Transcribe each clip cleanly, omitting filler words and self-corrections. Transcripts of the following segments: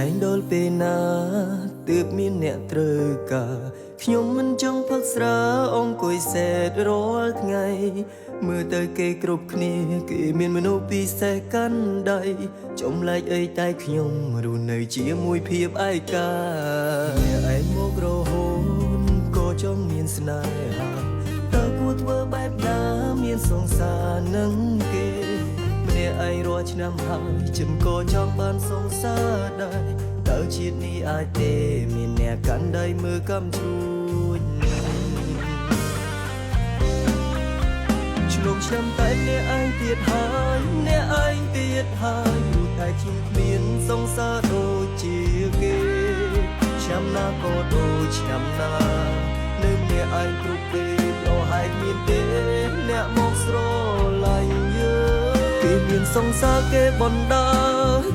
ឯងដល់ពេលណាទើបមានអ្នកត្រូវការខ្ញុំមិនចង់ផឹកស្រាអង្គុយសេតរាល់ថ្ងៃមើលទៅគេគ្រប់គ្នាគេមានមនុស្សពិសេសកាន់ដៃចម្លែកអីតែខ្ញុំរស់នៅជាមួយភាពឯកាអ្នកឯងមករហូតក៏ចង់មានស្នេហាតើគួរធ្វើបែបណាមានសង្សារនឹងគេម្នាក់ឯងរាល់ឆ្នាំហើយខ្ញុំក៏ចង់បានសង្សារដែរតើជាតិនេះអាចទេមានអ្នកកាន់ដៃមើលកំជួញឆ្លងឆ្នាំតែអ្នកឯងទៀតហើយអ្នកឯងទៀតហើយព្រោះតែខ្ញុំគ្មានសង្សារដូចជាគេឆ្នាំណាក៏ដូចឆ្នាំណានៅម្នាក់ឯងគ្រប់ពេលប្រហែលមានទេអ្នកមកស្រឡាញ់យើងគេមានសង្សារគេបណ្ដា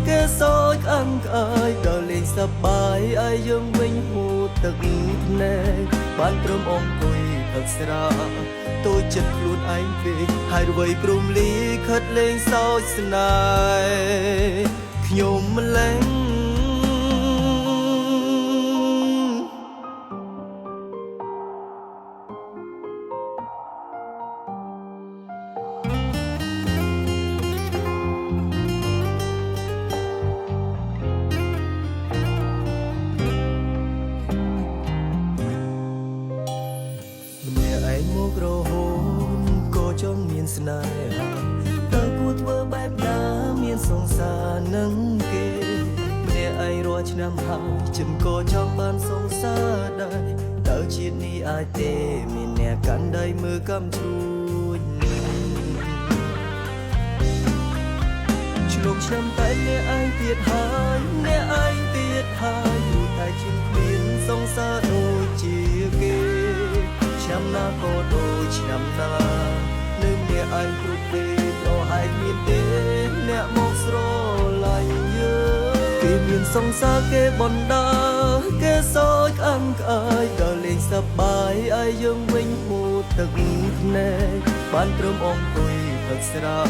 គេសោចក្អាំងក្អាយដល់លេងសប្បាយឲ្យយើងវិញហូរទឹកភ្នែកបានព្រមអង្គុយផឹកស្រាតូចចិត្តខ្លួនឯងពេកហើយរវៃព្រមលីខិតលេងសោចស្នេហ៍ខ្ញុំម្លេងមករហូតក៏ចង់មានស្នេហាតើគួរធ្វើបែបណាមានសង្សារនឹងគេម្នាក់ឯងរាល់ឆ្នាំហើយខ្ញុំក៏ចង់បានសង្សារដែរតើជាតិនេះអាចទេមានអ្នកកាន់ដៃមើលកំជួញឆ្លងឆ្នាំតែអ្នកឯងទៀតហើយអ្នកឯងទៀតហើយព្រោះតែខ្ញុំគ្មានសង្សារដូចជាគេឆ្នាំណាក៏ដូចឆ្នាំណានៅអ្នកឯងគ្រប់ពេលប្រហែលមានទេអ្នកមកស្រឡាញ់យើងគេមានសង្សារគេបណ្ដាគេសោចក្អាំងក្អាយដល់លេងសប្បាយឲ្យយើងវិញហូរទឹកភ្នែកបានព្រមអង្គុយផឹកស្រា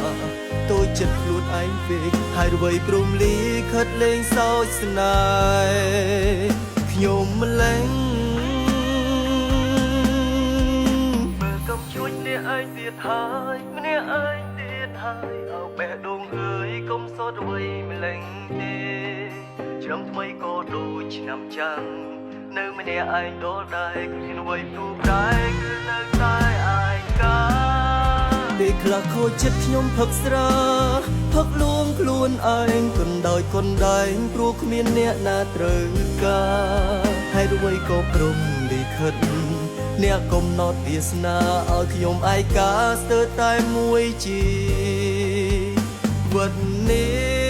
តូចចិត្តខ្លួនឯងពេកហើយរវៃព្រមលីខិតលេងសើចស្នេហ៍ខ្ញុំម្លេងជួយអ្នកឯងទៀតហើយម្នាក់ឯងទៀតហើយអោបេះដូងអើយកុំសត់អ្វីម្លេងទេឆ្នាំថ្មីក៏ដូចឆ្នាំចាំងនៅម្នាក់ឯងដល់ដែរគ្មានអ្វីព្រួយដែរគឺនៅតែឯកាពេលខ្លះខូចចិត្តខ្ញុំផឹកស្រាផឹកលួងខ្លួនឯងគន់ដោយកណ្ដែងព្រោះគ្មានអ្នកណាត្រូវការហើយអ្វីក៏ព្រមលិខិតអ្នកកំណត់វាសនាឲ្យខ្ញុំឯកាស្ទើរតែមួយជីវិតនេះ